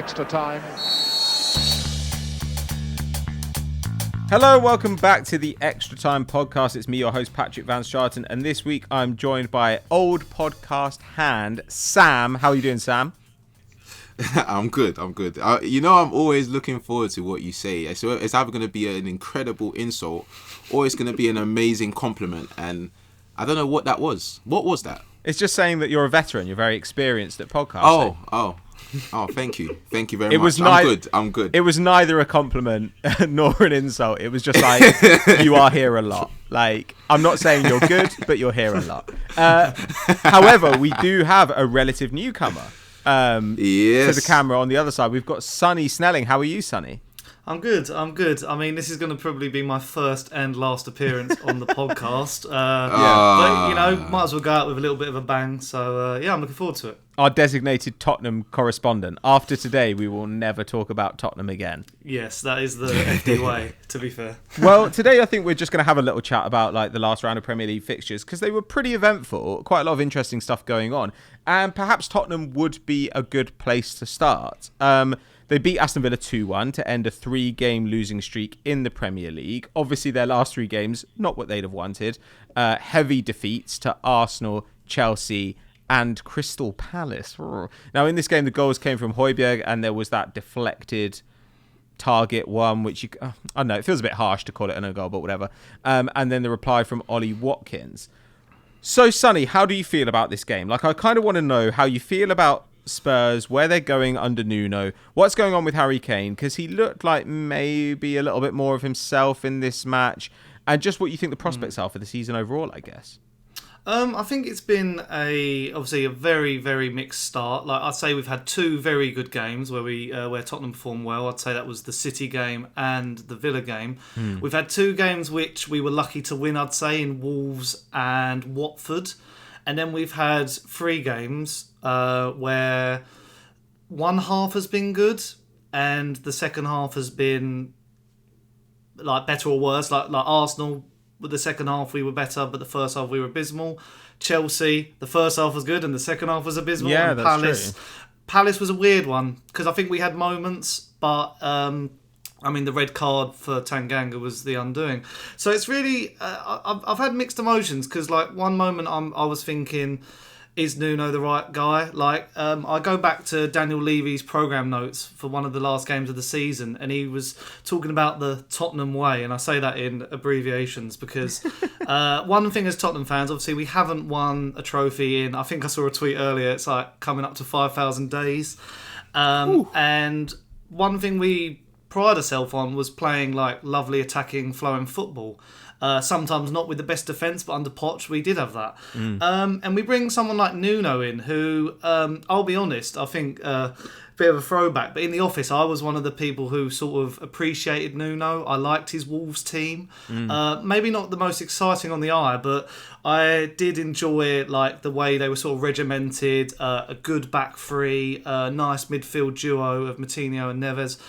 Extra time. Hello, welcome back to the Extra Time podcast. It's me, your host, Patrick van Straaten, and this week I'm joined by old podcast hand, Sam. How are you doing, Sam? I'm good. I'm always looking forward to what you say. So it's either going to be an incredible insult or it's going to be an amazing compliment. And I don't know what that was. What was that? It's just saying that you're a veteran. You're very experienced at podcasting. Oh, thank you. Thank you very much. I'm good. It was neither a compliment nor an insult. It was just like, you are here a lot. Like, I'm not saying you're good, but you're here a lot. However, we do have a relative newcomer. Yes. To the camera on the other side, we've got Sonny Snelling. How are you, Sonny? I'm good. I mean, this is going to probably be my first and last appearance on the podcast. But, might as well go out with a little bit of a bang. So, I'm looking forward to it. Our designated Tottenham correspondent. After today, we will never talk about Tottenham again. Yes, that is the FD way, to be fair. Well, today I think we're just going to have a little chat about like the last round of Premier League fixtures because they were pretty eventful, quite a lot of interesting stuff going on. And perhaps Tottenham would be a good place to start. They beat Aston Villa 2-1 to end a 3-game losing streak in the Premier League. Obviously, their last 3 games, not what they'd have wanted. Heavy defeats to Arsenal, Chelsea, and Crystal Palace. Now, in this game, the goals came from Højbjerg, and there was that deflected target one, which I don't know, it feels a bit harsh to call it an own goal, but whatever. And then the reply from Ollie Watkins. So, Sonny, how do you feel about this game? Like, I kind of want to know how you feel about Spurs, where they're going under Nuno, what's going on with Harry Kane, because he looked like maybe a little bit more of himself in this match, and just what you think the prospects are for the season overall, I guess. I think it's been obviously a very, very mixed start. Like I'd say we've had 2 very good games where Tottenham performed well. I'd say that was the City game and the Villa game. We've had 2 games which we were lucky to win, I'd say, in Wolves and Watford. And then we've had 3 games where one half has been good and the second half has been like better or worse. Like Arsenal, with the second half we were better, but the first half we were abysmal. Chelsea, the first half was good and the second half was abysmal. Yeah, and that's true. Palace was a weird one because I think we had moments, but the red card for Tanganga was the undoing. So it's really I've had mixed emotions because like one moment I was thinking, is Nuno the right guy? Like I go back to Daniel Levy's programme notes for one of the last games of the season, and he was talking about the Tottenham way, and I say that in abbreviations because one thing as Tottenham fans, obviously we haven't won a trophy in, I think I saw a tweet earlier, it's like coming up to 5,000 days. And one thing we pride ourselves on was playing like lovely attacking flowing football. Sometimes not with the best defence, but under Poch we did have that. And we bring someone like Nuno in who, I'll be honest, I think a bit of a throwback, but in the office I was one of the people who sort of appreciated Nuno. I liked his Wolves team. Maybe not the most exciting on the eye, but I did enjoy like the way they were sort of regimented, a good back three, a nice midfield duo of Moutinho and Neves.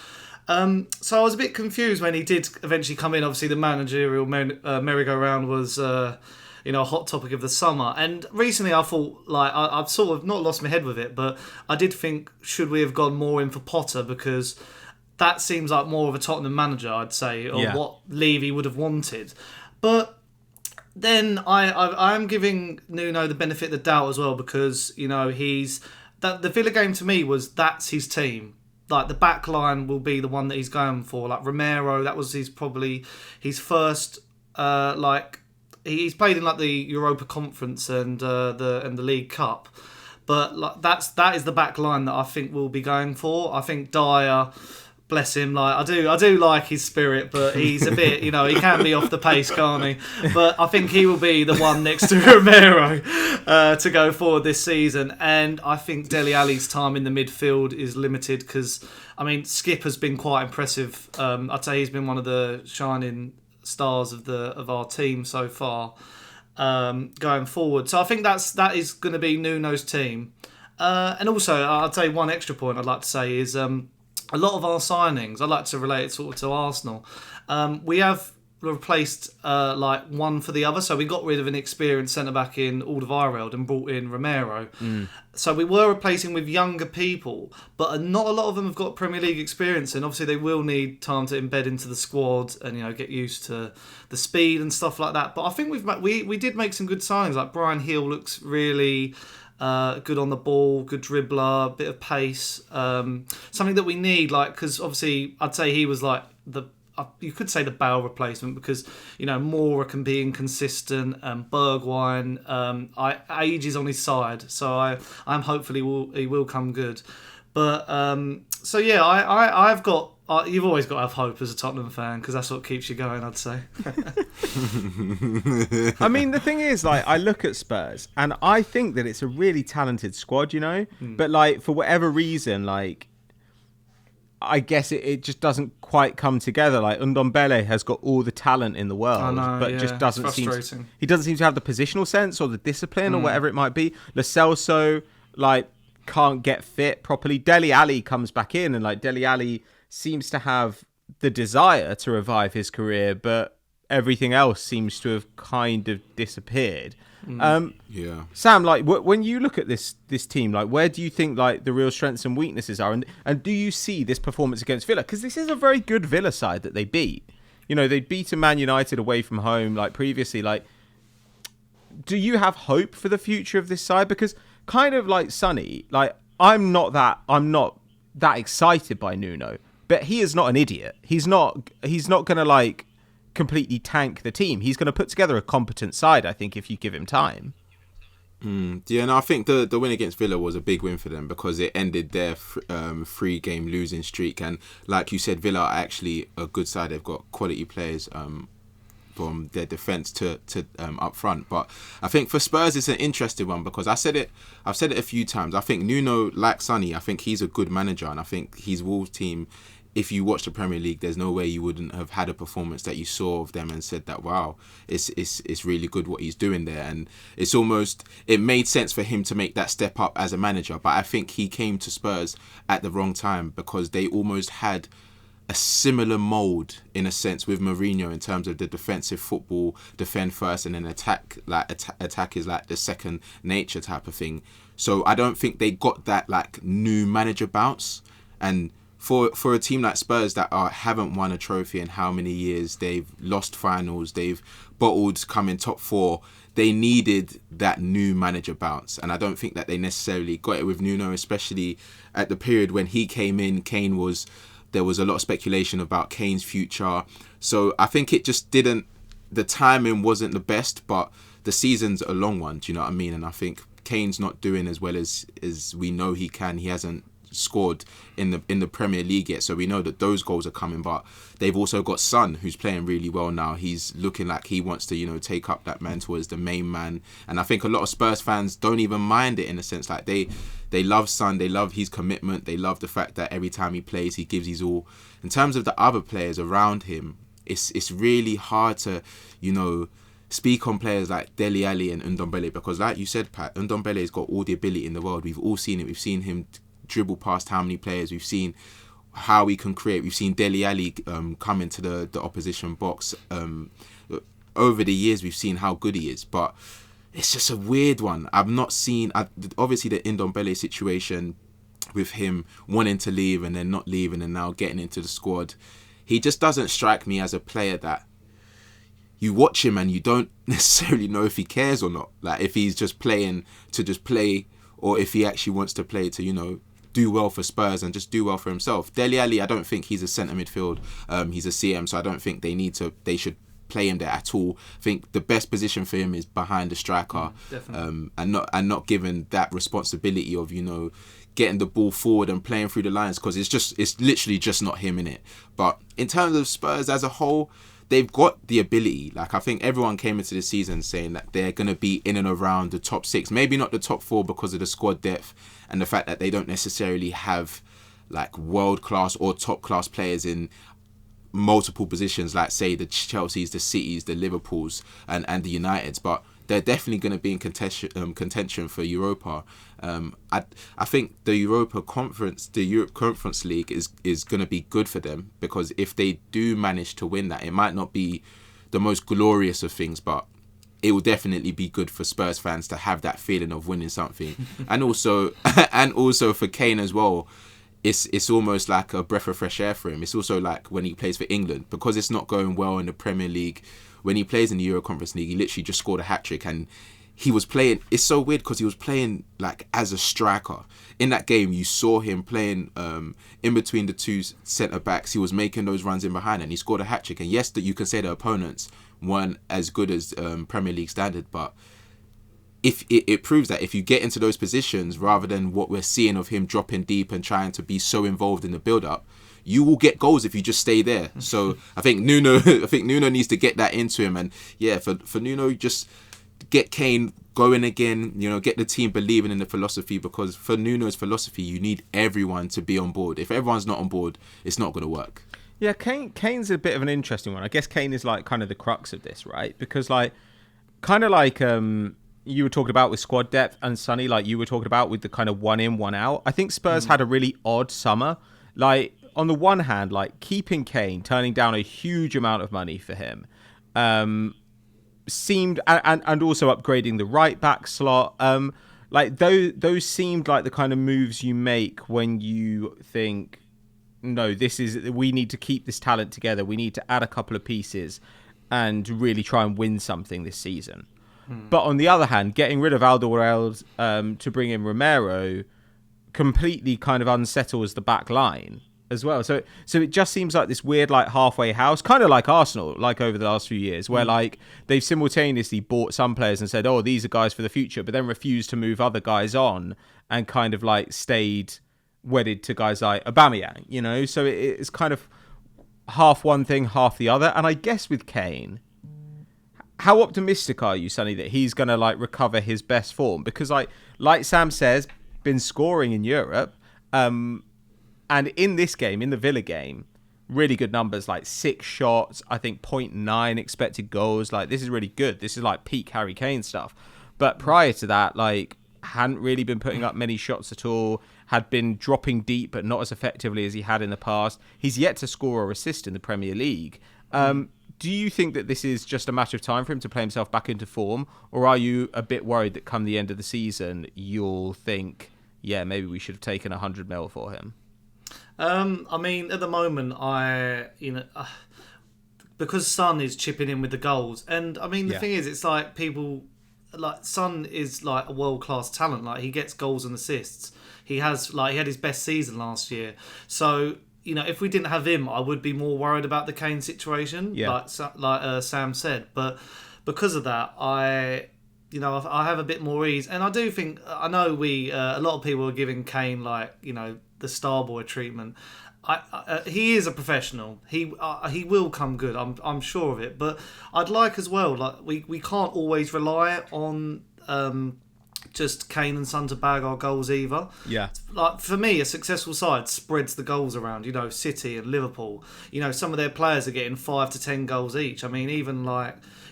So I was a bit confused when he did eventually come in. Obviously, the managerial merry-go-round was, a hot topic of the summer. And recently, I thought, like, I've sort of not lost my head with it, but I did think, should we have gone more in for Potter? Because that seems like more of a Tottenham manager, I'd say, or what Levy would have wanted. But then I am giving Nuno the benefit of the doubt as well because, the Villa game to me that's his team. Like the back line will be the one that he's going for. Like Romero, that was probably his first. He's played in like the Europa Conference and the League Cup, but like that is the back line that I think we'll be going for. I think Dyer, bless him, like I do like his spirit, but he's a bit, he can be off the pace, can't he? But I think he will be the one next to Romero to go forward this season. And I think Dele Alli's time in the midfield is limited because, Skip has been quite impressive. I'd say he's been one of the shining stars of our team so far going forward. So I think that is going to be Nuno's team. And also, I'd say one extra point I'd like to say is a lot of our signings, I like to relate it sort of to Arsenal. We have replaced like one for the other. So we got rid of an experienced centre back in Alderweireld and brought in Romero. So we were replacing with younger people, but not a lot of them have got Premier League experience, and obviously they will need time to embed into the squad and get used to the speed and stuff like that. But I think we did make some good signings. Like Brian Hill looks really good on the ball, good dribbler, bit of pace, something that we need. Like, because obviously I'd say he was like you could say the Bale replacement, because Mora can be inconsistent, and Bergwijn age is on his side, so I'm hopefully he will come good. But so yeah, I've got you've always got to have hope as a Tottenham fan, because that's what keeps you going, I'd say. I mean, the thing is, like, I look at Spurs and I think that it's a really talented squad, but like for whatever reason, like, I guess it just doesn't quite come together. Like, Ndombele has got all the talent in the world, but just doesn't he doesn't seem to have the positional sense or the discipline or whatever it might be. Lo Celso, like, can't get fit properly. Dele Alli comes back in, and like Dele Alli seems to have the desire to revive his career, but everything else seems to have kind of disappeared. Sam, like, when you look at this team, like, where do you think like the real strengths and weaknesses are, and do you see this performance against Villa? Because this is a very good Villa side that they beat. They'd beaten Man United away from home like previously. Like, do you have hope for the future of this side? Because kind of like Sonny, like, I'm not that excited by Nuno, but he is not an idiot. He's not going to like completely tank the team. He's going to put together a competent side, I think, if you give him time. Yeah, no, I think the win against Villa was a big win for them, because it ended their 3-game losing streak. And like you said, Villa are actually a good side. They've got quality players from their defence to up front. But I think for Spurs, it's an interesting one, because I've said it a few times. I think Nuno, like Sonny, I think he's a good manager, and I think his Wolves team, if you watch the Premier League, there's no way you wouldn't have had a performance that you saw of them and said that, wow, it's really good what he's doing there. And it made sense for him to make that step up as a manager. But I think he came to Spurs at the wrong time, because they almost had a similar mould in a sense with Mourinho in terms of the defensive football, defend first and then attack. Like attack is like the second nature type of thing. So I don't think they got that like new manager bounce. And for a team like Spurs that haven't won a trophy in how many years, they've lost finals, they've bottled coming top 4, they needed that new manager bounce. And I don't think that they necessarily got it with Nuno, especially at the period when he came in. There was a lot of speculation about Kane's future. So I think it just the timing wasn't the best, but the season's a long one, do you know what I mean? And I think Kane's not doing as well as we know he can. He hasn't scored in the Premier League yet, so we know that those goals are coming. But they've also got Son, who's playing really well now. He's looking like he wants to take up that mantle as the main man, and I think a lot of Spurs fans don't even mind it, in a sense. Like they love Son, they love his commitment, they love the fact that every time he plays he gives his all. In terms of the other players around him, it's really hard to speak on players like Dele Alli and Ndombele, because like you said, Pat, Ndombele's got all the ability in the world. We've all seen it. We've seen him dribble past how many players. We've seen how he can create. We've seen Dele Alli come into the opposition box. Over the years, we've seen how good he is, but it's just a weird one. I've not seen, obviously, the Ndombele situation with him wanting to leave and then not leaving and now getting into the squad. He just doesn't strike me as a player that you watch him and you don't necessarily know if he cares or not. Like, if he's just playing to just play, or if he actually wants to play to, do well for Spurs and just do well for himself. Dele Alli, I don't think he's a centre midfield. He's a CM, so I don't think they should play him there at all. I think the best position for him is behind the striker, and not given that responsibility of getting the ball forward and playing through the lines, because it's literally just not him in it. But in terms of Spurs as a whole, they've got the ability. Like, I think everyone came into the season saying that they're going to be in and around the top 6, maybe not the top 4 because of the squad depth and the fact that they don't necessarily have like world-class or top-class players in multiple positions, like say the Chelseas, the Cities, the Liverpools and the Uniteds, but they're definitely going to be in contention for Europa. I think the Europe Conference League is going to be good for them, because if they do manage to win that, it might not be the most glorious of things, but it will definitely be good for Spurs fans to have that feeling of winning something. And also for Kane as well, it's almost like a breath of fresh air for him. It's also like when he plays for England, because it's not going well in the Premier League. When he plays in the Euro Conference League, he literally just scored a hat-trick, and he was playing, it's so weird because he was playing like as a striker. In that game, you saw him playing in between the two centre-backs. He was making those runs in behind, and he scored a hat-trick. And yes, that you can say the opponents weren't as good as Premier League standard, but if it proves that if you get into those positions, rather than what we're seeing of him dropping deep and trying to be so involved in the build-up, you will get goals if you just stay there. So I think Nuno needs to get that into him. And yeah, for Nuno, just get Kane going again, get the team believing in the philosophy, because for Nuno's philosophy, you need everyone to be on board. If everyone's not on board, it's not going to work. Yeah, Kane's a bit of an interesting one. I guess Kane is like kind of the crux of this, right? Because like, kind of like you were talking about with squad depth, and Sonny, like you were talking about with the kind of one in, one out. I think Spurs had a really odd summer. Like, on the one hand, like keeping Kane, turning down a huge amount of money for him, seemed, and also upgrading the right back slot. Like those seemed like the kind of moves you make when you think, no, we need to keep this talent together. We need to add a couple of pieces and really try and win something this season. But on the other hand, getting rid of Alderweireld to bring in Romero completely kind of unsettles the back line as well. So it just seems like this weird like halfway house, kind of like Arsenal, like over the last few years, where like they've simultaneously bought some players and said, oh, these are guys for the future, but then refused to move other guys on and kind of like stayed wedded to guys like Aubameyang, So it's kind of half one thing, half the other. And I guess with Kane, how optimistic are you, Sonny, that he's going to like recover his best form? Because like Sam says, been scoring in Europe, and in this game, in the Villa game, really good numbers, like 6 shots, I think 0.9 expected goals. Like, this is really good. This is like peak Harry Kane stuff. But prior to that, like, hadn't really been putting up many shots at all, had been dropping deep, but not as effectively as he had in the past. He's yet to score or assist in the Premier League. Do you think that this is just a matter of time for him to play himself back into form? Or are you a bit worried that come the end of the season, you'll think, yeah, maybe we should have taken 100 mil for him? I mean, at the moment, because Son is chipping in with the goals, and I mean, the thing is, it's like people, like Son is like a world-class talent. Like, he gets goals and assists. He had his best season last year. So, if we didn't have him, I would be more worried about the Kane situation, like Sam said. But because of that, I have a bit more ease. And I do think, I know a lot of people are giving Kane the star boy treatment. He is a professional. He will come good. I'm sure of it. But I'd like as well, like we can't always rely on just Kane and Son to bag our goals either. Yeah. Like, for me, a successful side spreads the goals around. City and Liverpool. Some of their players are getting 5 to 10 goals each. I mean, even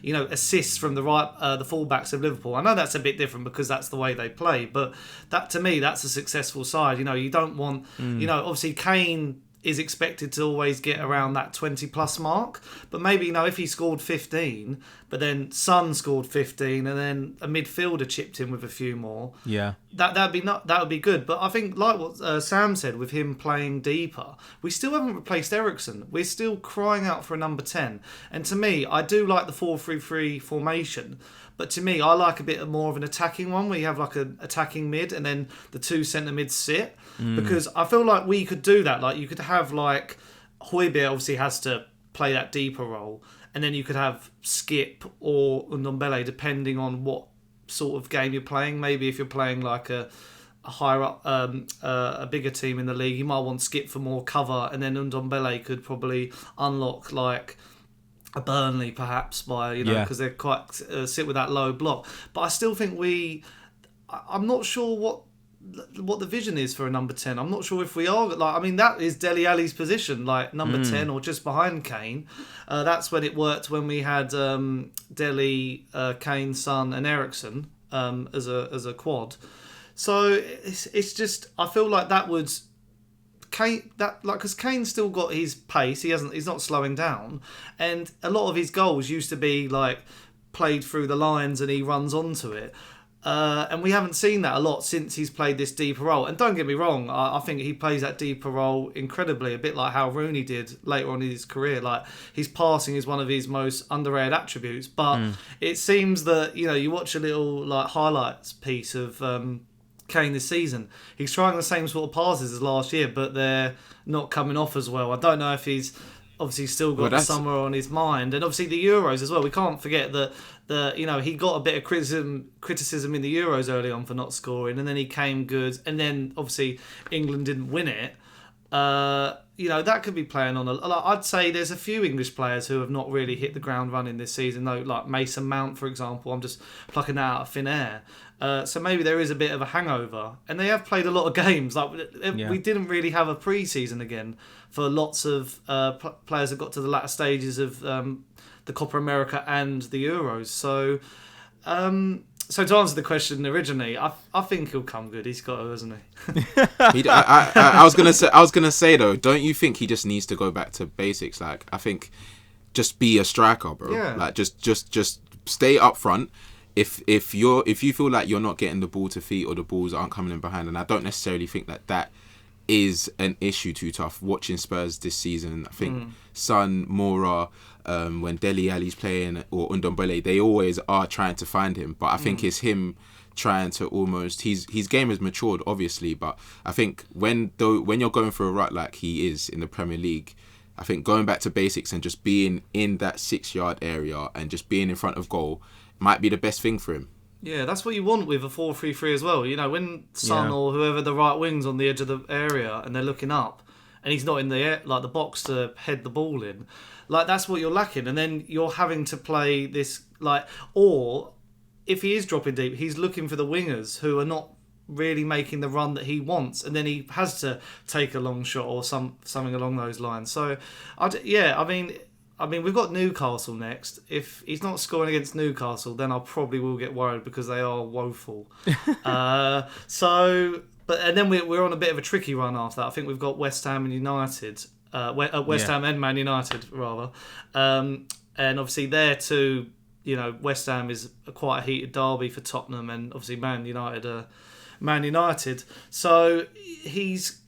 assists from the fullbacks of Liverpool. I know that's a bit different because that's the way they play, but that, to me, that's a successful side. You don't want, obviously Kane is expected to always get around that 20 plus mark, but maybe if he scored 15, but then Son scored 15, and then a midfielder chipped in with a few more, that would be good. But I think, like what Sam said, with him playing deeper, we still haven't replaced Eriksen. We're still crying out for a number 10, and to me, I do like the 4-3-3 formation. But to me, I like a bit more of an attacking one, where you have like an attacking mid and then the 2 centre mids sit. Because I feel like we could do that. Like, you could have like Højbjerg obviously has to play that deeper role, and then you could have Skip or Ndombele, depending on what sort of game you're playing. Maybe if you're playing like a higher up, a bigger team in the league, you might want Skip for more cover, and then Ndombele could probably unlock like a Burnley perhaps by because they're quite sit with that low block. But I still think I'm not sure what the vision is for a number 10. I'm not sure if we are that is Dele Alli's position, like number 10 or just behind Kane. That's when it worked, when we had Dele, Kane, Son and Eriksen as a quad. So it's just, I feel like that would Kane, because Kane's still got his pace. He's not slowing down, and a lot of his goals used to be like played through the lines and he runs onto it. And we haven't seen that a lot since he's played this deeper role. And don't get me wrong, I think he plays that deeper role incredibly, a bit like how Rooney did later on in his career. Like, his passing is one of his most underrated attributes. But it seems that, you watch a little like highlights piece of Kane this season. He's trying the same sort of passes as last year, but they're not coming off as well. I don't know if he's obviously still got the summer on his mind, and obviously the Euros as well. We can't forget that he got a bit of criticism in the Euros early on for not scoring, and then he came good, and then obviously England didn't win it. That could be playing on I'd say there's a few English players who have not really hit the ground running this season, though, like Mason Mount, for example. I'm just plucking that out of thin air. So maybe there is a bit of a hangover, and they have played a lot of games. We didn't really have a pre-season again for lots of players that got to the latter stages of the Copa America and the Euros. So to answer the question originally, I think he'll come good. He's got to, hasn't he? I was gonna say though, don't you think he just needs to go back to basics? Like, I think just be a striker, bro. Yeah. Like, just stay up front. If you feel like you're not getting the ball to feet or the balls aren't coming in behind, and I don't necessarily think that is an issue too tough. Watching Spurs this season, I think Son, Moura, when Dele Alli's playing, or Ndombele, they always are trying to find him. But I think it's him trying to almost, his game has matured obviously, but I think when you're going for a rut like he is in the Premier League, I think going back to basics and just being in that 6-yard area and just being in front of goal might be the best thing for him. Yeah, that's what you want with a 4-3-3 as well. When Son or whoever the right wing's on the edge of the area and they're looking up and he's not in the air, like the box to head the ball in, like that's what you're lacking. And then you're having to play this or if he is dropping deep, he's looking for the wingers who are not really making the run that he wants, and then he has to take a long shot or something along those lines. So, I mean, we've got Newcastle next. If he's not scoring against Newcastle, then I probably will get worried because they are woeful. And then we're on a bit of a tricky run after that. I think we've got West Ham and United. West Ham and Man United, rather. And obviously there too, West Ham is quite a heated derby for Tottenham, and obviously Man United. So he's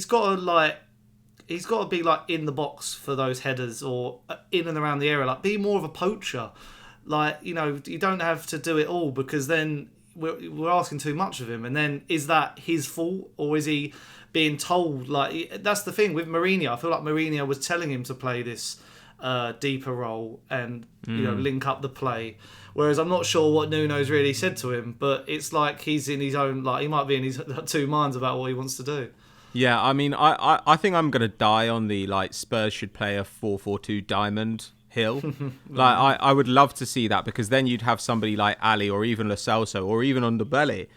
got to be like in the box for those headers or in and around the area. Like, be more of a poacher. Like, you don't have to do it all, because then we're asking too much of him. And then is that his fault, or is he being told? Like, that's the thing with Mourinho. I feel like Mourinho was telling him to play this deeper role and link up the play. Whereas I'm not sure what Nuno's really said to him, but it's like he's in his own, like he might be in his two minds about what he wants to do. Yeah, I mean, I think I'm going to die on the, Spurs should play a 4-4-2 diamond hill. I would love to see that, because then you'd have somebody like Ali or even Lo Celso or even Ndombele,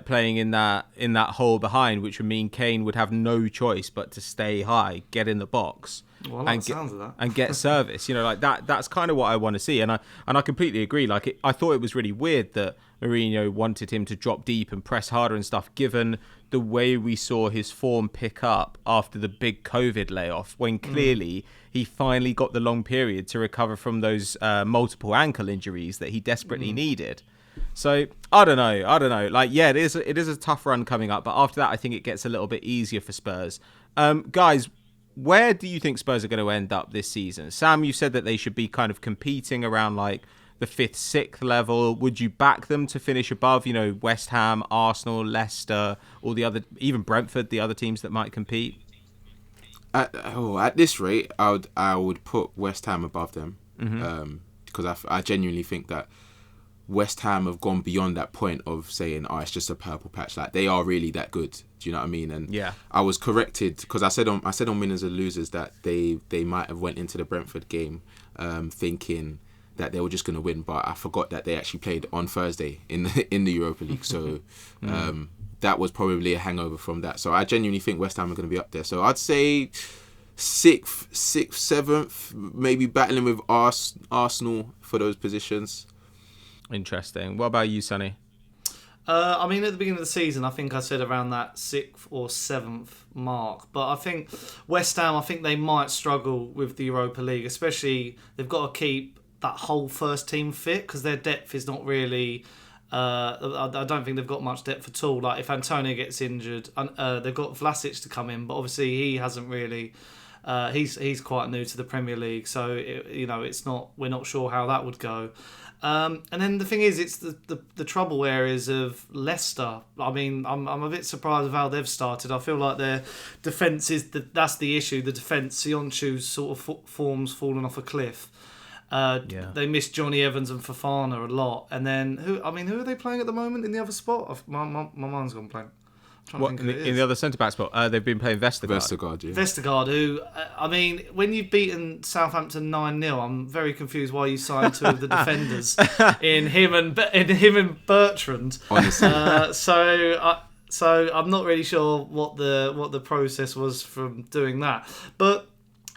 playing in that hole behind, which would mean Kane would have no choice but to stay high, get in the box. Well, I like the sounds of that. And get service. That's kind of what I want to see. And I completely agree. I thought it was really weird that Mourinho wanted him to drop deep and press harder and stuff, given the way we saw his form pick up after the big COVID layoff, when clearly he finally got the long period to recover from those multiple ankle injuries that he desperately needed. So I don't know. It is a tough run coming up, but after that, I think it gets a little bit easier for Spurs. Guys, where do you think Spurs are going to end up this season? Sam, you said that they should be kind of competing around the 5th, 6th level. Would you back them to finish above, West Ham, Arsenal, Leicester, all the other, even Brentford, the other teams that might compete? At this rate, I would put West Ham above them, because I genuinely think that West Ham have gone beyond that point of saying, it's just a purple patch. Like, they are really that good. Do you know what I mean? And I was corrected, because I said on Winners and Losers that they might have went into the Brentford game thinking that they were just going to win, but I forgot that they actually played on Thursday in the Europa League. So that was probably a hangover from that. So I genuinely think West Ham are going to be up there. So I'd say 6th, 7th, maybe battling with Arsenal for those positions. Interesting. What about you, Sonny? I mean, at the beginning of the season, I think I said around that 6th or 7th mark. But I think West Ham, I think they might struggle with the Europa League, especially they've got to keep that whole first team fit because their depth is not really... I don't think they've got much depth at all. Like if Antonio gets injured, they've got Vlasic to come in, but obviously he hasn't really... he's quite new to the Premier League, so it's not. We're not sure how that would go. And then the thing is, it's the trouble areas of Leicester. I mean, I'm a bit surprised with how they've started. I feel like their defence that's the issue. The defence, Sionchu's sort of form's fallen off a cliff. They missed Johnny Evans and Fofana a lot. And then who are they playing at the moment in the other spot? My mind's gone blank. What, in the other centre-back spot? They've been playing Vestergaard. Vestergaard, who, I mean, when you've beaten Southampton 9-0, I'm very confused why you signed two of the defenders in him and Bertrand. Honestly. So I'm not really sure what the process was from doing that. But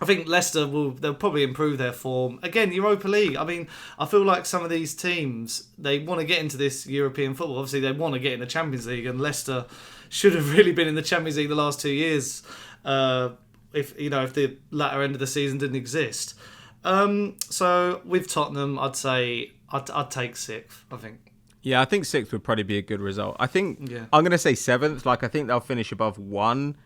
I think Leicester they'll probably improve their form. Again, Europa League. I mean, I feel like some of these teams, they want to get into this European football. Obviously, they want to get in the Champions League, and Leicester should have really been in the Champions League the last 2 years. If the latter end of the season didn't exist. So with Tottenham, I'd say I'd take 6th. I think. Yeah, I think 6th would probably be a good result. I think I'm going to say 7th. Like, I think they'll finish above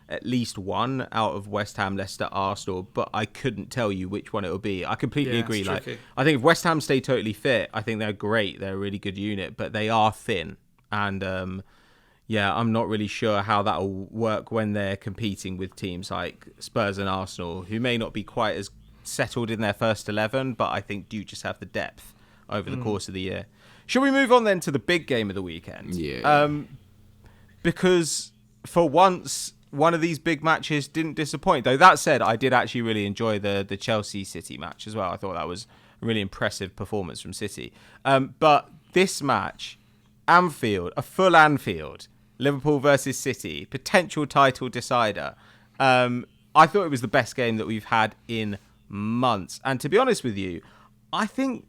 at least one out of West Ham, Leicester, Arsenal. But I couldn't tell you which one it will be. I completely agree. Like, I think if West Ham stay totally fit, I think they're great. They're a really good unit, but they are thin. And I'm not really sure how that will work when they're competing with teams like Spurs and Arsenal, who may not be quite as settled in their first 11, but I think do just have the depth over the course of the year. Shall we move on then to the big game of the weekend? Yeah. Because for once, one of these big matches didn't disappoint. Though that said, I did actually really enjoy the Chelsea-City match as well. I thought that was a really impressive performance from City. But this match, Anfield, a full Anfield, Liverpool versus City, potential title decider. I thought it was the best game that we've had in months. And to be honest with you, I think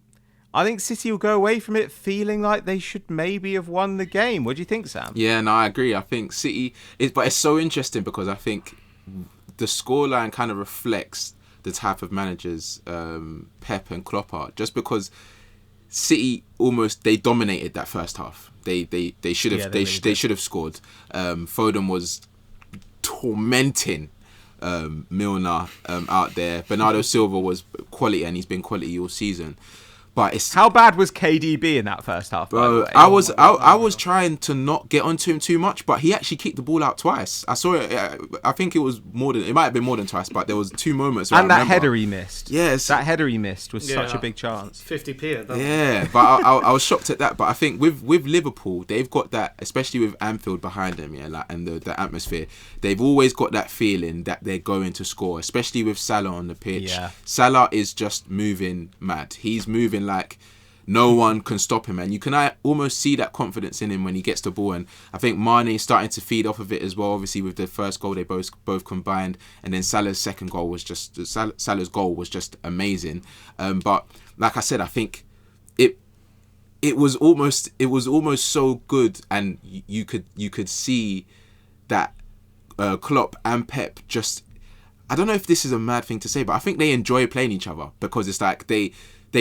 City will go away from it feeling like they should maybe have won the game. What do you think, Sam? Yeah, no, I agree. I think City but it's so interesting because I think the scoreline kind of reflects the type of managers Pep and Klopp are. Just because City they dominated that first half. They should have they should have scored. Foden was tormenting Milner out there. Bernardo Silva was quality, and he's been quality all season. But how bad was KDB in that first half? Bro, I was trying to not get onto him too much, but he actually kicked the ball out twice. I saw it. I think it might have been more than twice, but there was 2 moments. And that header he missed. Yes, that header he missed was such a big chance. 50p. Yeah, but I was shocked at that. But I think with Liverpool, they've got that, especially with Anfield behind them, and the atmosphere. They've always got that feeling that they're going to score, especially with Salah on the pitch. Yeah. Salah is just moving mad. He's moving like no one can stop him, and you can almost see that confidence in him when he gets the ball. And I think Mane is starting to feed off of it as well. Obviously, with the first goal, they both combined, and then Salah's goal was just amazing. But like I said, I think it was almost so good, and you could see that Klopp and Pep just. I don't know if this is a mad thing to say, but I think they enjoy playing each other because it's like they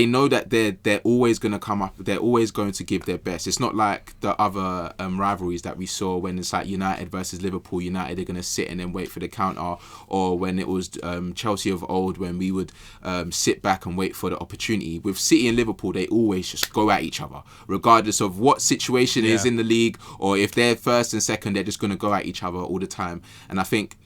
know that they're always going to come up. They're always going to give their best. It's not like the other rivalries that we saw when it's like United versus Liverpool. United are going to sit and then wait for the counter, or when it was Chelsea of old when we would sit back and wait for the opportunity. With City and Liverpool, they always just go at each other, regardless of what situation is in the league, or if they're first and second, they're just going to go at each other all the time. And I think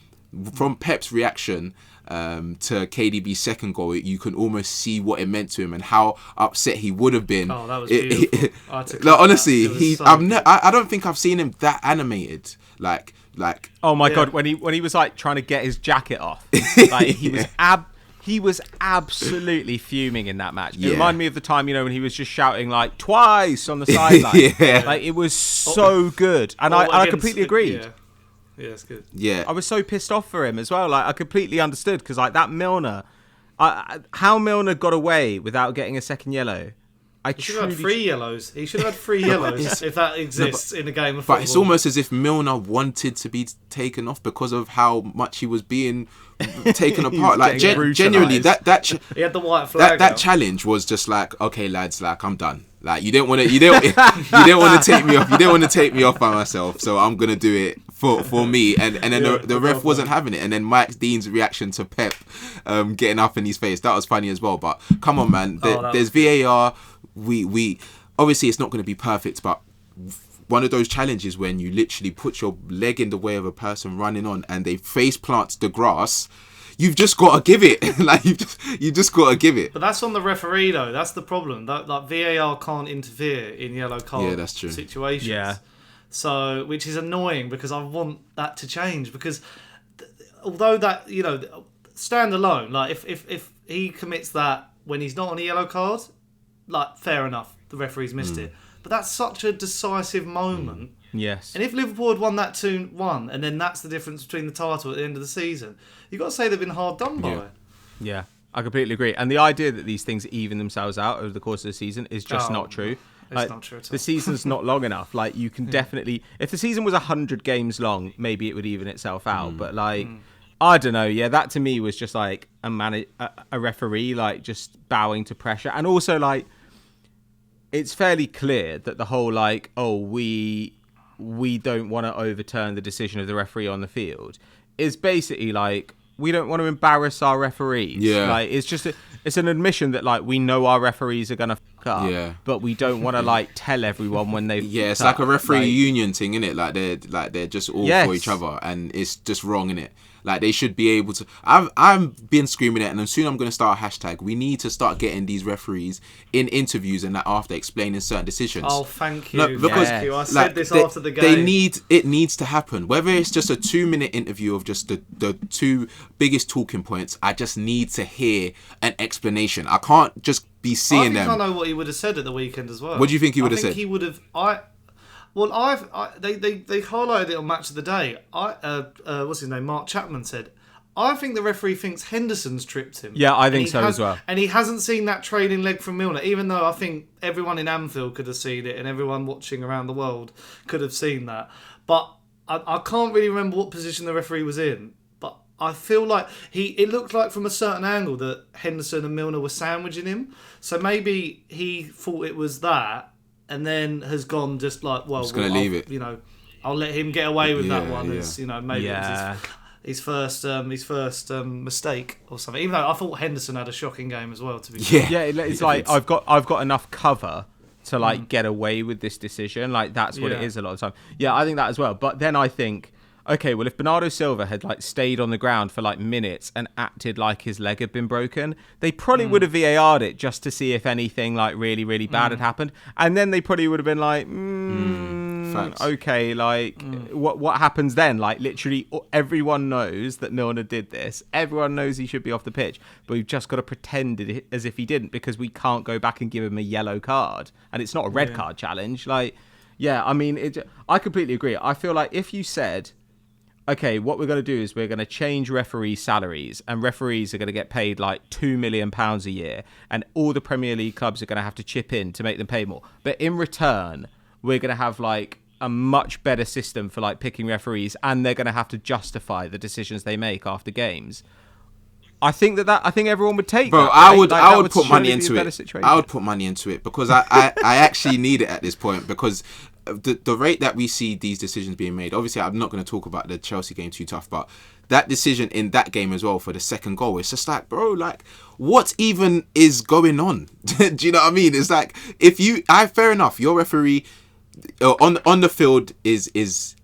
from Pep's reaction to KDB's second goal, you can almost see what it meant to him and how upset he would have been. Oh, that was beautiful. Like, honestly, I don't think I've seen him that animated. Like. Oh my God! When he was like trying to get his jacket off, like he was absolutely fuming in that match. It reminded me of the time, when he was just shouting like twice on the sideline. Like it was so good, and I completely agreed. Yeah, it's good. Yeah, I was so pissed off for him as well. Like I completely understood because like that Milner, how Milner got away without getting a second yellow, He should have had 3 yellows. He should have had 3 yellows if that exists in a game of football. But it's almost as if Milner wanted to be taken off because of how much he was being taken apart. Like genuinely, that he had the white flag. That challenge was just like, okay, lads, like I'm done. Like you didn't want to take me off. You didn't want to take me off by myself. So I'm gonna do it for me. And then the ref wasn't having it. And then Mike Dean's reaction to Pep getting up in his face, that was funny as well. But come on, man, there's VAR. We obviously it's not going to be perfect, but one of those challenges when you literally put your leg in the way of a person running on and they face plant the grass, you've just got to give it. Like you just got to give it. But that's on the referee though. That's the problem. That like VAR can't interfere in yellow card situations. Yeah. So which is annoying because I want that to change because although that stand alone, like if he commits that when he's not on a yellow card. Like, fair enough, the referee's missed it. But that's such a decisive moment. Yes. And if Liverpool had won that 2-1, and then that's the difference between the title at the end of the season, you've got to say they've been hard done by it. Yeah, I completely agree. And the idea that these things even themselves out over the course of the season is just not true. It's not true at all. The season's not long enough. Like, you can definitely... If the season was 100 games long, maybe it would even itself out. But, like... I don't know. Yeah, that to me was just like a referee like just bowing to pressure, and also like it's fairly clear that the whole like we don't want to overturn the decision of the referee on the field is basically like we don't want to embarrass our referees. Yeah, like it's an admission that like we know our referees are gonna fuck up. Yeah, but we don't want to like tell everyone when they. Yeah, it's like a referee union thing, isn't it? Like they're just all for each other, and it's just wrong, isn't it? Like they should be able to. I've been screaming it, and soon I'm going to start a hashtag. We need to start getting these referees in interviews and that after explaining certain decisions. Oh, thank you. Thank you. I said this after the game. It needs to happen. Whether it's just a 2-minute interview of just the 2 biggest talking points, I just need to hear an explanation. I can't just be seeing them. I know what he would have said at the weekend as well. What do you think he would have said? I think he would have. They highlighted it on Match of the Day. What's his name? Mark Chapman said, I think the referee thinks Henderson's tripped him. Yeah, I think so as well. And he hasn't seen that trailing leg from Milner, even though I think everyone in Anfield could have seen it and everyone watching around the world could have seen that. But I can't really remember what position the referee was in. But I feel like it looked like from a certain angle that Henderson and Milner were sandwiching him. So maybe he thought it was that. And then has gone just like, well, leave it. I'll let him get away with that one. Yeah. As maybe it was his first mistake or something. Even though I thought Henderson had a shocking game as well. To be fair. Yeah, it's like I've got enough cover to like get away with this decision. Like that's what it is a lot of the time. Yeah, I think that as well. But then I think, okay, well, if Bernardo Silva had like stayed on the ground for like minutes and acted like his leg had been broken, they probably would have VAR'd it just to see if anything like really, really bad had happened. And then they probably would have been like, okay, like what happens then? Like literally everyone knows that Milner did this. Everyone knows he should be off the pitch, but we've just got to pretend as if he didn't because we can't go back and give him a yellow card. And it's not a red card challenge. Like, yeah, I mean, I completely agree. I feel like if you said, okay, what we're going to do is we're going to change referee salaries, and referees are going to get paid like £2 million a year, and all the Premier League clubs are going to have to chip in to make them pay more. But in return, we're going to have like a much better system for like picking referees, and they're going to have to justify the decisions they make after games. I think I think everyone would take. Bro, that. I would put money into it. I would put money into it because I actually need it at this point because the rate that we see these decisions being made. Obviously, I'm not going to talk about the Chelsea game too tough, but that decision in that game as well for the second goal, it's just like, bro, like what even is going on? Do you know what I mean? It's like fair enough, your referee on the field is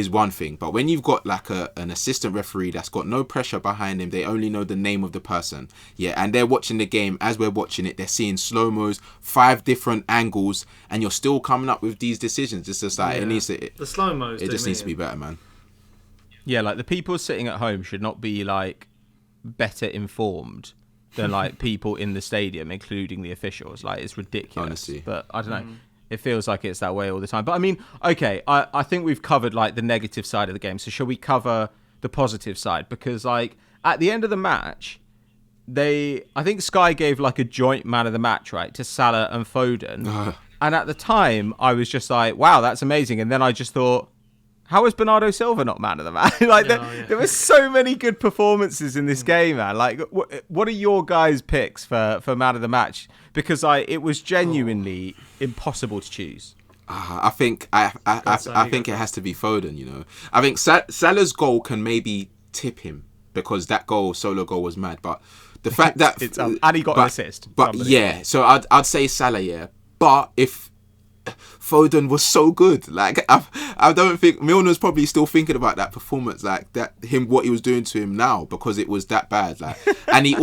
one thing, but when you've got like an assistant referee that's got no pressure behind him, they only know the name of the person, and they're watching the game as we're watching it, they're seeing slow-mos, 5 different angles, and you're still coming up with these decisions. It's just like the slow-mos it just needs to be better, man. Yeah, like the people sitting at home should not be like better informed than like people in the stadium, including the officials. Like it's ridiculous. Honestly. But I don't know. It feels like it's that way all the time. But I mean, okay, I think we've covered like the negative side of the game. So shall we cover the positive side? Because like at the end of the match, I think Sky gave like a joint man of the match, right, to Salah and Foden. And at the time, I was just like, wow, that's amazing. And then I just thought, how is Bernardo Silva not man of the match? There were so many good performances in this game, man. Like, what are your guys' picks for man of the match? Because it was genuinely impossible to choose. I think it has to be Foden. You know, I think Salah's goal can maybe tip him because that solo goal was mad. But the fact that and he got an assist. But yeah, so I'd say Salah, yeah. But if Foden was so good, like I don't think Milner's probably still thinking about that performance, like what he was doing to him now, because it was that bad. Like, and he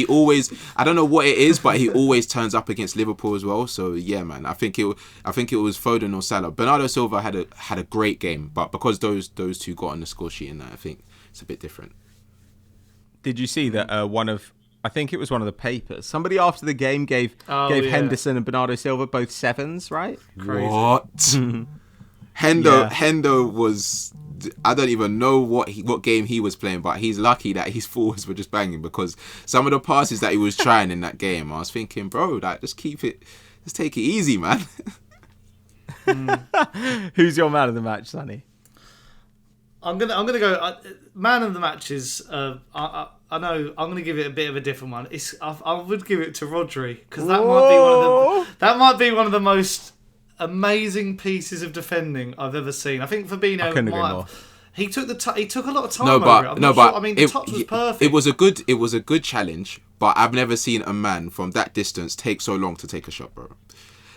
always, I don't know what it is, but he always turns up against Liverpool as well. So yeah, man, I think it was Foden or Salah. Bernardo Silva had a great game, but because those two got on the score sheet, and I think it's a bit different. Did you see that I think it was one of the papers. Somebody after the game gave Henderson and Bernardo Silva both 7s, right? Crazy. What? Hendo was... I don't even know what game he was playing, but he's lucky that his forwards were just banging, because some of the passes that he was trying in that game, I was thinking, bro, like, just take it easy, man. Who's your man of the match, Sonny? I'm gonna go. Man of the match is. I know I'm gonna give it a bit of a different one. I would give it to Rodri, because that might be one of the most amazing pieces of defending I've ever seen. I think Fabinho he took a lot of time over it. I mean, the touch was perfect. It was a good challenge, but I've never seen a man from that distance take so long to take a shot, bro.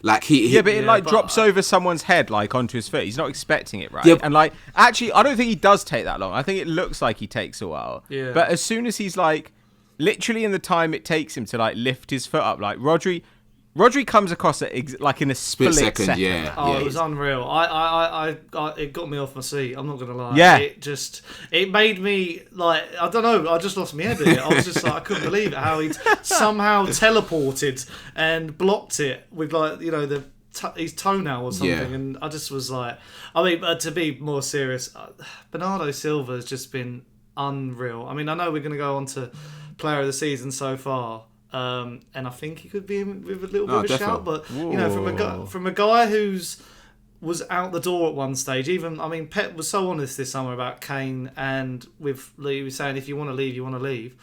Like it drops over someone's head, like onto his foot. He's not expecting it, right? Yeah. And like, actually, I don't think he does take that long. I think it looks like he takes a while. Yeah. But as soon as he's like, literally in the time it takes him to like lift his foot up, like Rodri comes across it like in a split second. Yeah. Oh, it was unreal. I it got me off my seat. I'm not gonna lie. Yeah. It made me like, I don't know. I just lost my head at it. I was just like, I couldn't believe it, how he'd somehow teleported and blocked it with, like, you know, his toenail or something. Yeah. And I just was like, I mean, to be more serious, Bernardo Silva has just been unreal. I mean, I know we're gonna go on to player of the season so far. And I think he could be in with a little bit of a shout, but you know, from a guy who's was out the door at one stage. Even, I mean, Pep was so honest this summer about Kane, and with Lee was saying, if you want to leave, you want to leave,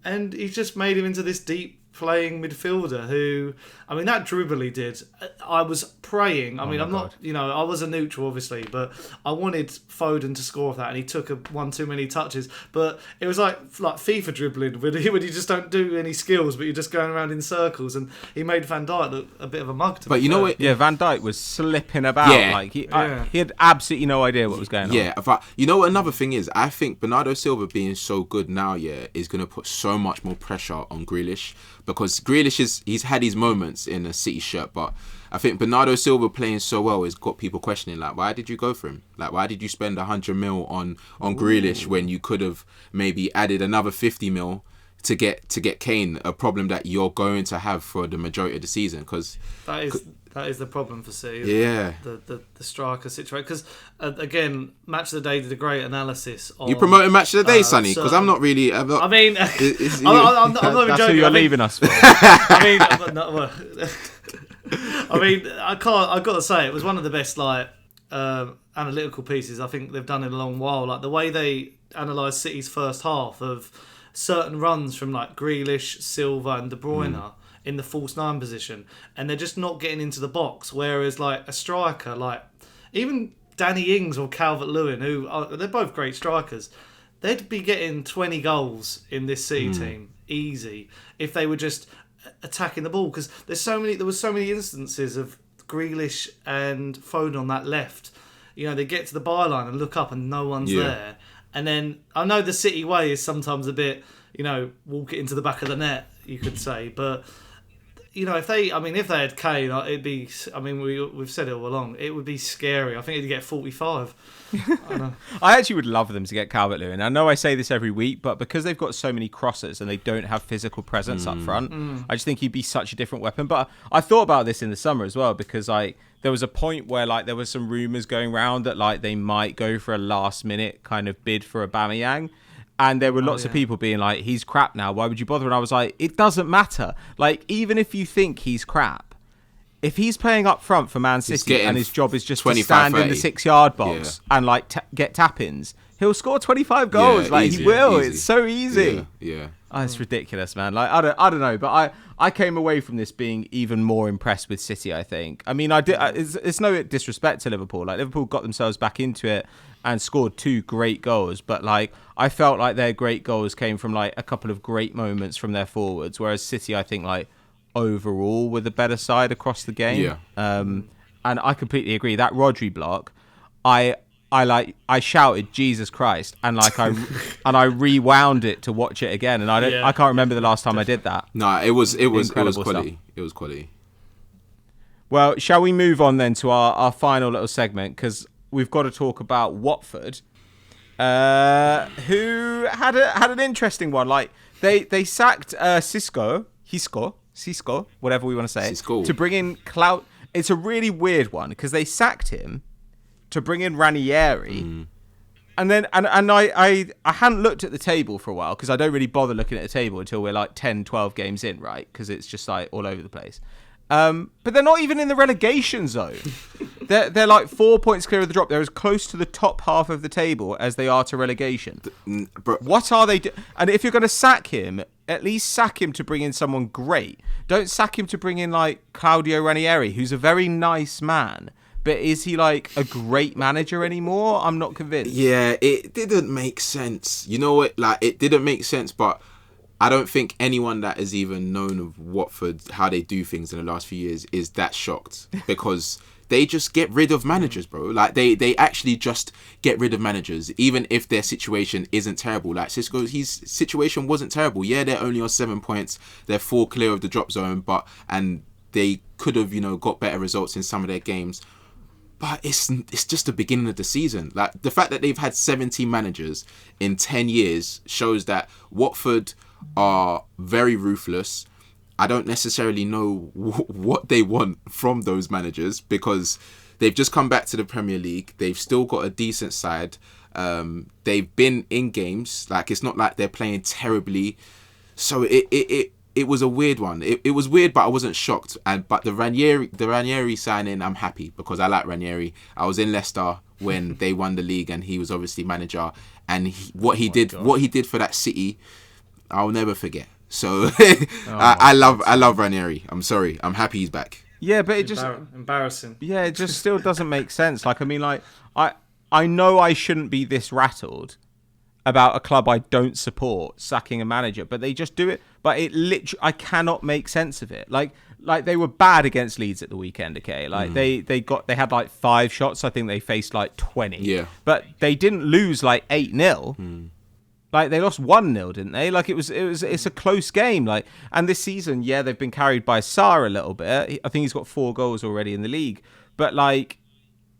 and he's just made him into this deep playing midfielder who, I mean, that dribble he did, I was praying. I mean, I'm not, you know, I was a neutral obviously, but I wanted Foden to score off that, and he took one too many touches. But it was like FIFA dribbling when you just don't do any skills, but you're just going around in circles. And he made Van Dijk look a bit of a mug. But you know what? Yeah, Van Dijk was slipping about. Yeah. Like he had absolutely no idea what was going on. Yeah, but you know what? Another thing is, I think Bernardo Silva being so good now, is going to put so much more pressure on Grealish. Because Grealish he's had his moments in a City shirt, but I think Bernardo Silva playing so well has got people questioning, like, why did you go for him? Like, why did you spend 100 mil on Grealish when you could have maybe added another 50 mil to get Kane, a problem that you're going to have for the majority of the season? Because that is the problem for City. Yeah, the striker situation. Because again, Match of the Day did a great analysis. On, you promoting Match of the Day, Sonny? Because I'm not really. I'm not even that's joking. Who you're leaving us for. I mean, I've got to say, it was one of the best analytical pieces I think they've done in a long while. Like the way they analysed City's first half of certain runs from like Grealish, Silva, and De Bruyne in the false 9 position, and they're just not getting into the box. Whereas like a striker, like even Danny Ings or Calvert-Lewin, they're both great strikers, they'd be getting 20 goals in this City team easy if they were just attacking the ball. Because there were so many instances of Grealish and Foden on that left. You know, they get to the byline and look up and no one's there. And then I know the City way is sometimes a bit, you know, walk it into the back of the net, you could say, but you know, if they had Kane, it'd be. I mean, we've said it all along. It would be scary. I think he'd get 45. I actually would love them to get Calvert-Lewin. I know I say this every week, but because they've got so many crossers and they don't have physical presence up front, I just think he'd be such a different weapon. But I thought about this in the summer as well, because there was a point where there was some rumours going around that they might go for a last minute kind of bid for Aubameyang. And there were lots of people being like, he's crap now. Why would you bother? And I was like, it doesn't matter. Like, even if you think he's crap, if he's playing up front for Man City and his job is just to stand in the 6-yard box and like get tap-ins, he'll score 25 goals. Yeah, like easy, he will. easy. It's so easy. Yeah. Oh, it's ridiculous, man. Like I don't know, but I came away from this being even more impressed with City. I think. I mean, it's no disrespect to Liverpool. Like Liverpool got themselves back into it and scored 2 great goals, but like I felt like their great goals came from like a couple of great moments from their forwards, whereas City, I think, like overall were the better side across the game. Yeah. And I completely agree. That Rodri block, I shouted Jesus Christ and like I rewound it to watch it again, and I can't remember the last time I did that. No, it was quality. Stuff. It was quality. Well, shall we move on then to our final little segment, because we've got to talk about Watford, who had an interesting one. Like they sacked Cisco, whatever we want to say, Cisco, to bring in Clout. It's a really weird one because they sacked him to bring in Ranieri. And then I hadn't looked at the table for a while because I don't really bother looking at the table until we're like 10, 12 games in, right? Because it's just like all over the place. But they're not even in the relegation zone. They're like 4 points clear of the drop. They're as close to the top half of the table as they are to relegation. What are they And if you're going to sack him, at least sack him to bring in someone great. Don't sack him to bring in like Claudio Ranieri, who's a very nice man. But is he like a great manager anymore? I'm not convinced. Yeah, it didn't make sense. You know what? Like, it didn't make sense, but I don't think anyone that has even known of Watford, how they do things in the last few years, is that shocked. Because they just get rid of managers, bro. Like, they actually just get rid of managers, even if their situation isn't terrible. Like, Cisco's, his situation wasn't terrible. Yeah, they're only on 7 points. They're 4 clear of the drop zone, and they could have, got better results in some of their games. But it's just the beginning of the season. Like, the fact that they've had 17 managers in 10 years shows that Watford are very ruthless. I don't necessarily know what they want from those managers because they've just come back to the Premier League. They've still got a decent side. They've been in games. Like, it's not like they're playing terribly. So it was a weird one. It was weird, but I wasn't shocked. But the Ranieri signing, I'm happy because I like Ranieri. I was in Leicester when they won the league, and he was obviously manager. And what he did for that City, I'll never forget. So I love Ranieri. I'm sorry. I'm happy he's back. Yeah, but it just embarrassing. Yeah, it just still doesn't make sense. Like, I mean, like I know I shouldn't be this rattled about a club I don't support sacking a manager, but they just do it. But it literally, I cannot make sense of it. Like they were bad against Leeds at the weekend. Okay, like they had like 5 shots. I think they faced like 20. Yeah, but they didn't lose like 8-0. Like they lost 1-0, didn't they? Like it's a close game. Like, and this season, yeah, they've been carried by Sarr a little bit. I think he's got 4 goals already in the league. But like,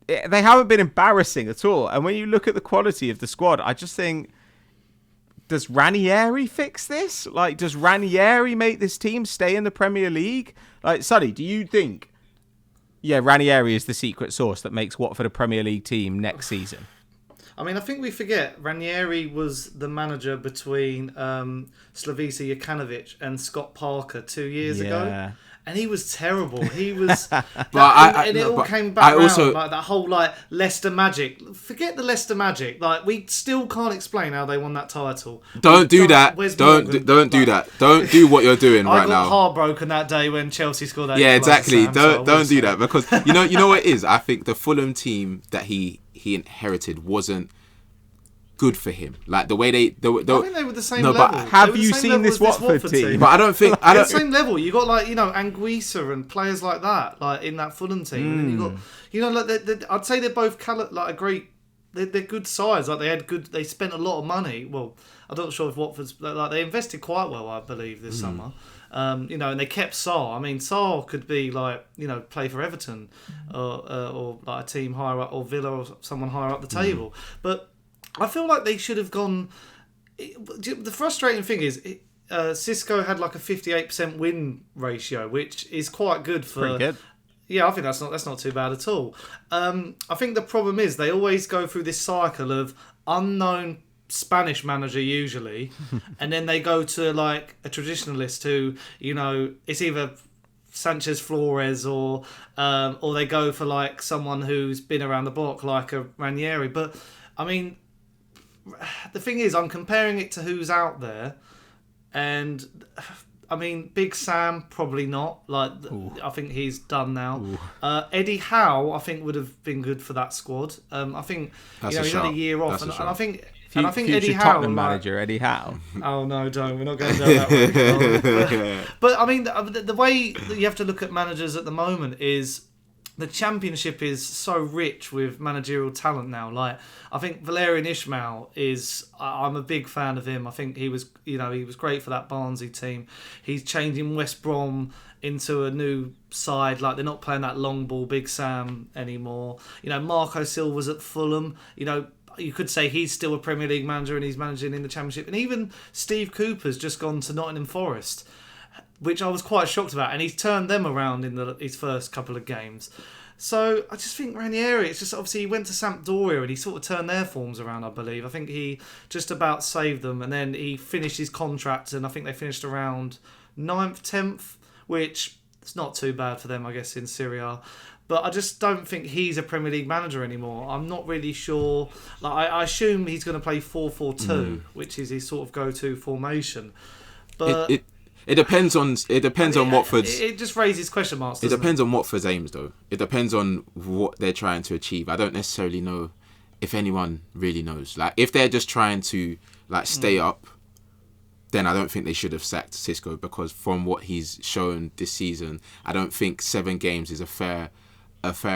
they haven't been embarrassing at all. And when you look at the quality of the squad, I just think, does Ranieri fix this? Like, does Ranieri make this team stay in the Premier League? Like, Sonny, do you think, Ranieri is the secret sauce that makes Watford a Premier League team next season? I mean, I think we forget Ranieri was the manager between Slavisa Jokanovic and Scott Parker 2 years ago. And he was terrible. He was, it all came back around, like that whole like Leicester magic. Forget the Leicester magic. Like, we still can't explain how they won that title. Don't do that. Don't do that. Don't do what you're doing right now. I got heartbroken that day when Chelsea scored that. Yeah, exactly. Don't do that, because you know what it is. I think the Fulham team that he inherited wasn't good for him. Like the way I think they were the same level. But have you seen this Watford team? But I don't think the same level. You got like Anguissa and players like that, like in that Fulham team. And then you got like I'd say they're both like a great. They're good sides. Like they spent a lot of money. Well, I'm not sure if Watford's like they invested quite well, I believe, this summer. And they kept Sarr. I mean, Sarr could be like play for Everton or like a team higher up, or Villa or someone higher up the table. But I feel like they should have gone. The frustrating thing is, Cisco had like a 58% win ratio, which is quite good for. Pretty good. Yeah, I think that's not too bad at all. I think the problem is they always go through this cycle of unknown Spanish manager usually, and then they go to like a traditionalist who, you know, it's either Sanchez Flores or they go for like someone who's been around the block like a Ranieri. But I mean, the thing is, I'm comparing it to who's out there, and I mean, Big Sam probably not. Like, I think he's done now. Eddie Howe, I think would have been good for that squad. I think he's had a year off, and I think. And I think Eddie Howe, Tottenham manager Eddie Howe. Oh no, don't. We're not going down that way. But I mean, the way that you have to look at managers at the moment is the Championship is so rich with managerial talent now. Like, I think Valérien Ismaël is. I'm a big fan of him. I think he was great for that Barnsley team. He's changing West Brom into a new side. Like, they're not playing that long ball Big Sam anymore. You know, Marco Silva's at Fulham. You know, you could say he's still a Premier League manager and he's managing in the Championship. And even Steve Cooper's just gone to Nottingham Forest, which I was quite shocked about. And he's turned them around in his first couple of games. So I just think Ranieri, it's just obviously he went to Sampdoria and he sort of turned their forms around, I believe. I think he just about saved them. And then he finished his contract and I think they finished around 9th, 10th, which is not too bad for them, I guess, in Serie A. But I just don't think he's a Premier League manager anymore. I'm not really sure. Like, I assume he's going to play 4-4-2, which is his sort of go-to formation. But it depends on Watford's. It just raises question marks. It depends on Watford's aims, though. It depends on what they're trying to achieve. I don't necessarily know if anyone really knows. Like, if they're just trying to stay up, then I don't think they should have sacked Xisco, because from what he's shown this season, I don't think 7 games is a fair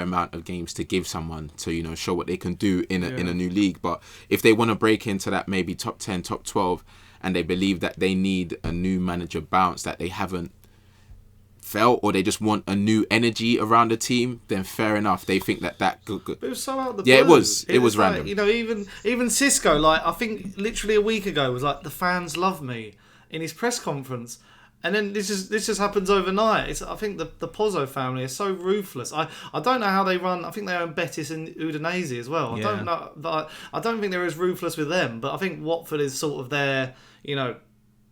amount of games to give someone to, you know, show what they can do in a new league. But if they want to break into that maybe top 10, top 12, and they believe that they need a new manager bounce that they haven't felt, or they just want a new energy around the team, then fair enough. They think that good. But it was so out of the blue. Yeah, it was random. Like, you know, even Xisco, like, I think literally a week ago was like, the fans love me in his press conference. And then this just happens overnight. I think the Pozzo family are so ruthless. I don't know how they run. I think they own Betis and Udinese as well. Yeah. I don't know. I don't think they're as ruthless with them. But I think Watford is sort of their, you know,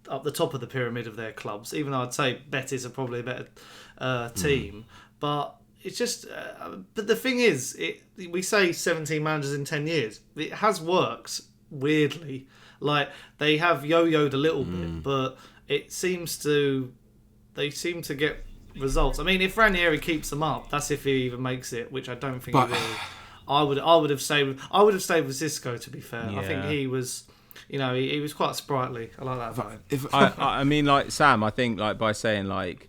up the top of the pyramid of their clubs. Even though I'd say Betis are probably a better team. But it's just. But the thing is, we say 17 managers in 10 years. It has worked weirdly. Like, they have yo-yoed a little bit, but they seem to get results. I mean, if Ranieri keeps them up, that's if he even makes it, which I don't think he will. I would have stayed with Xisco, to be fair. Yeah. I think he was, you know, he was quite sprightly. I like that vibe. I mean, like, Sam, I think, like, by saying, like,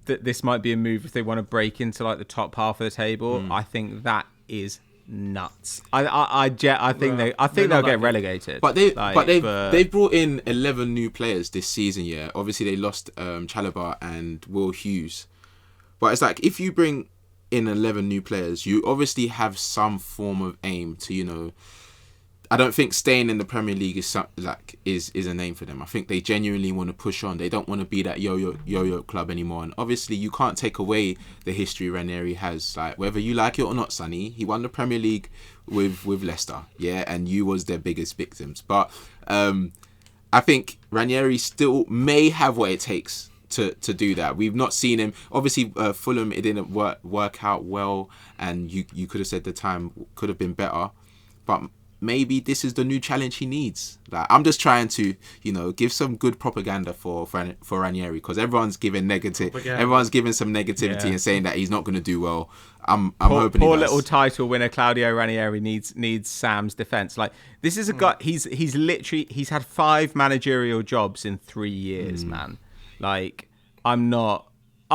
that this might be a move if they want to break into, like, the top half of the table, I think that is nuts. I think they'll get relegated. But they've brought in 11 new players this season. Yeah, obviously they lost Chalobah and Will Hughes, but it's like, if you bring in 11 new players, you obviously have some form of aim to, you know. I don't think staying in the Premier League is a name for them. I think they genuinely want to push on. They don't want to be that yo-yo club anymore. And obviously, you can't take away the history Ranieri has. Like, whether you like it or not, Sonny, he won the Premier League with Leicester, yeah, and you was their biggest victims. But I think Ranieri still may have what it takes to do that. We've not seen him. Obviously, Fulham, it didn't work out well, and you could have said the time could have been better, but maybe this is the new challenge he needs. Like, I'm just trying to, you know, give some good propaganda for Ranieri, because everyone's giving some negativity and saying that he's not going to do well. I'm hoping. Poor little title winner Claudio Ranieri needs Sam's defense. Like, this is a guy. He's had 5 managerial jobs in 3 years, man. Like, I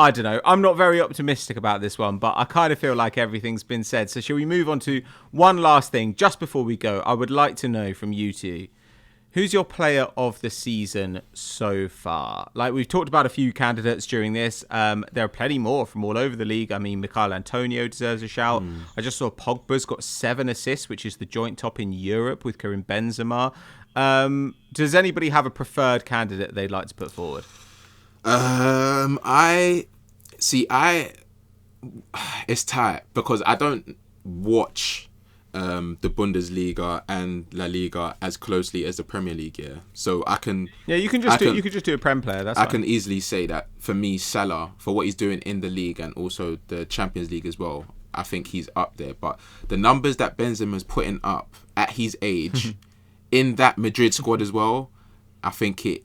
don't know. I'm not very optimistic about this one, but I kind of feel like everything's been said. So shall we move on to one last thing? Just before we go, I would like to know from you two, who's your player of the season so far? Like, we've talked about a few candidates during this. There are plenty more from all over the league. I mean, Michail Antonio deserves a shout. I just saw Pogba's got 7 assists, which is the joint top in Europe with Karim Benzema. Does anybody have a preferred candidate they'd like to put forward? It's tight because I don't watch the Bundesliga and La Liga as closely as the Premier League. Yeah, so I can. Yeah, you could just do a Prem player. That's I fine. can easily say that for me, Salah, for what he's doing in the league and also the Champions League as well, I think he's up there. But the numbers that Benzema's putting up at his age in that Madrid squad as well, I think it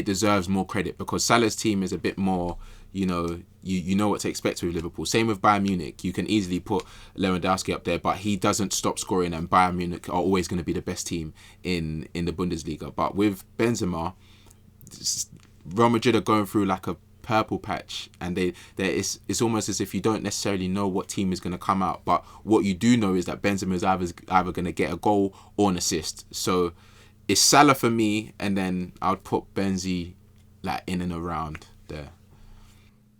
deserves more credit, because Salah's team is a bit more, you know what to expect with Liverpool. Same with Bayern Munich. You can easily put Lewandowski up there, but he doesn't stop scoring, and Bayern Munich are always going to be the best team in the Bundesliga. But with Benzema, Real Madrid are going through like a purple patch, and it's almost as if you don't necessarily know what team is going to come out, but what you do know is that Benzema is either going to get a goal or an assist. So it's Salah for me, and then I would put Benzi like in and around there.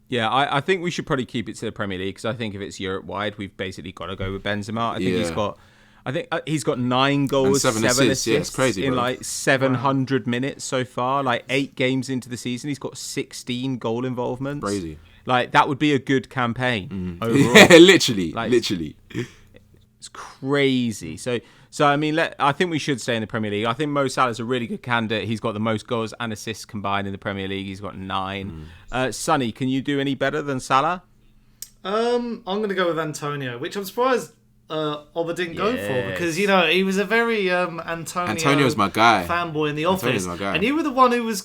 Yeah, I think we should probably keep it to the Premier League, because I think if it's Europe wide, we've basically got to go with Benzema. I think he's got 9 goals, and 7 assists. Yeah, it's crazy, in bro. like 700 minutes so far. Like 8 games into the season, he's got 16 goal involvements. Crazy. Like that would be a good campaign overall. Yeah, literally. It's crazy. So I mean, I think we should stay in the Premier League. I think Mo Salah's a really good candidate. He's got the most goals and assists combined in the Premier League. He's got 9. Sonny, can you do any better than Salah? I'm going to go with Antonio, which I'm surprised Oba didn't go for, because he was a very Antonio's my guy. Fanboy in the office, my guy. and you were the one who was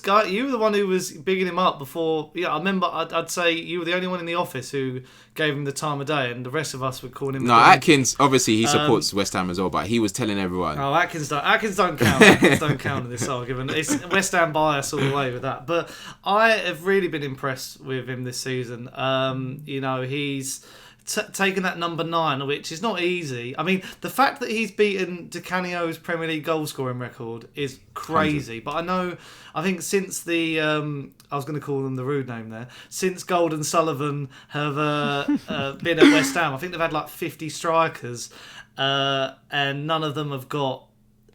bigging him up before. Yeah, I remember. I'd say you were the only one in the office who gave him the time of day, and the rest of us would call him. No, Atkins obviously he supports West Ham as well, but he was telling everyone. Oh, Atkins don't count. Atkins don't count in this argument. It's West Ham bias all the way with that. But I have really been impressed with him this season. He's taken that number 9, which is not easy. I mean, the fact that he's beaten Di Canio's Premier League goal scoring record is crazy. 100. But I think since the I was going to call them the rude name there, since Gold and Sullivan have been at West Ham, I think they've had like 50 strikers, and none of them have got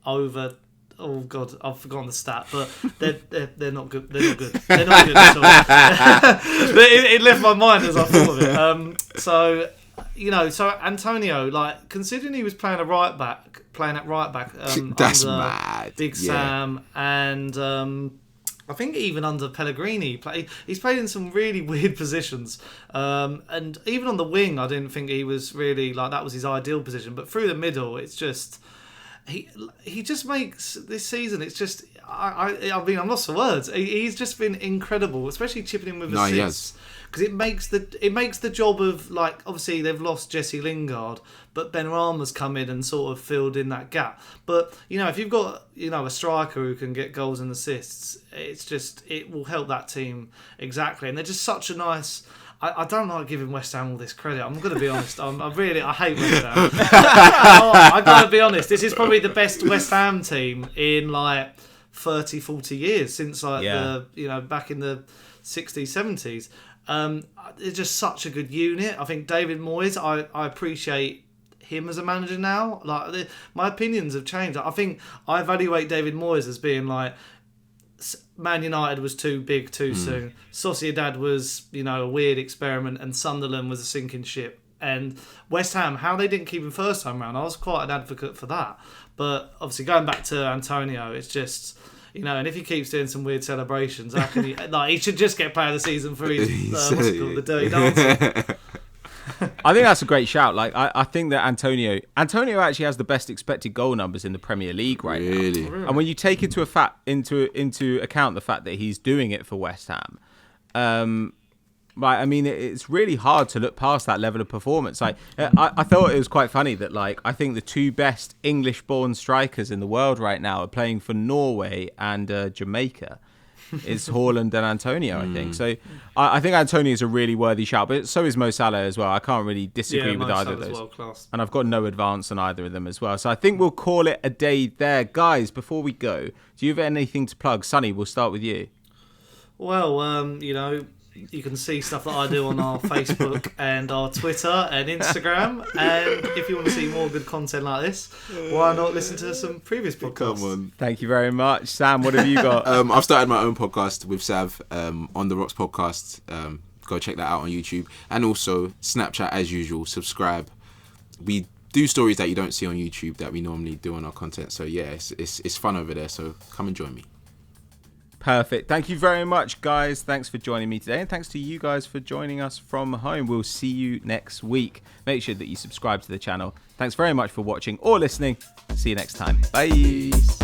over. Oh God, I've forgotten the stat, but they're not good. They're not good. They're not good at all. But it left my mind as I thought of it. So Antonio, like, considering he was playing at right back, that's under mad. Big Sam, and I think even under Pellegrini, he's played in some really weird positions. And even on the wing, I didn't think he was really like that was his ideal position. But through the middle, it's just. He just makes this season. It's just I mean I'm lost for words. He's just been incredible, especially chipping in with assists, because it makes the job of, like, obviously they've lost Jesse Lingard, but Benrahma's come in and sort of filled in that gap. But if you've got a striker who can get goals and assists, it will help that team exactly. And they're just such a nice. I don't like giving West Ham all this credit. I'm going to be honest. I hate West Ham. I've got to be honest. This is probably the best West Ham team in like 30, 40 years since back in the 60s, 70s. They're just such a good unit. I think David Moyes, I appreciate him as a manager now. Like my opinions have changed. I think I evaluate David Moyes as being like, Man United was too big too soon. Sociedad was, a weird experiment, and Sunderland was a sinking ship. And West Ham, how they didn't keep him first time round, I was quite an advocate for that. But obviously, going back to Antonio, it's just, and if he keeps doing some weird celebrations, how can he? Like, he should just get player of the season for his the dirty dancing. I think that's a great shout. Like, I think that Antonio actually has the best expected goal numbers in the Premier League right now. Really? And when you take into account the fact that he's doing it for West Ham, I mean, it's really hard to look past that level of performance. Like, I thought it was quite funny that, like, I think the 2 best English-born strikers in the world right now are playing for Norway and Jamaica. It's Haaland and Antonio, I think. So I think Antonio is a really worthy shout, but so is Mo Salah as well. I can't really disagree with either of those. World-class. And I've got no advance on either of them as well. So I think we'll call it a day there. Guys, before we go, do you have anything to plug? Sonny, we'll start with you. Well, you can see stuff that I do on our Facebook and our Twitter and Instagram. And if you want to see more good content like this, why not listen to some previous podcasts? Come on. Thank you very much. Sam, what have you got? I've started my own podcast with Sav, On The Rocks podcast. Go check that out on YouTube. And also Snapchat as usual. Subscribe. We do stories that you don't see on YouTube that we normally do on our content. So yeah, it's fun over there. So come and join me. Perfect. Thank you very much, guys. Thanks for joining me today. And thanks to you guys for joining us from home. We'll see you next week. Make sure that you subscribe to the channel. Thanks very much for watching or listening. See you next time. Bye.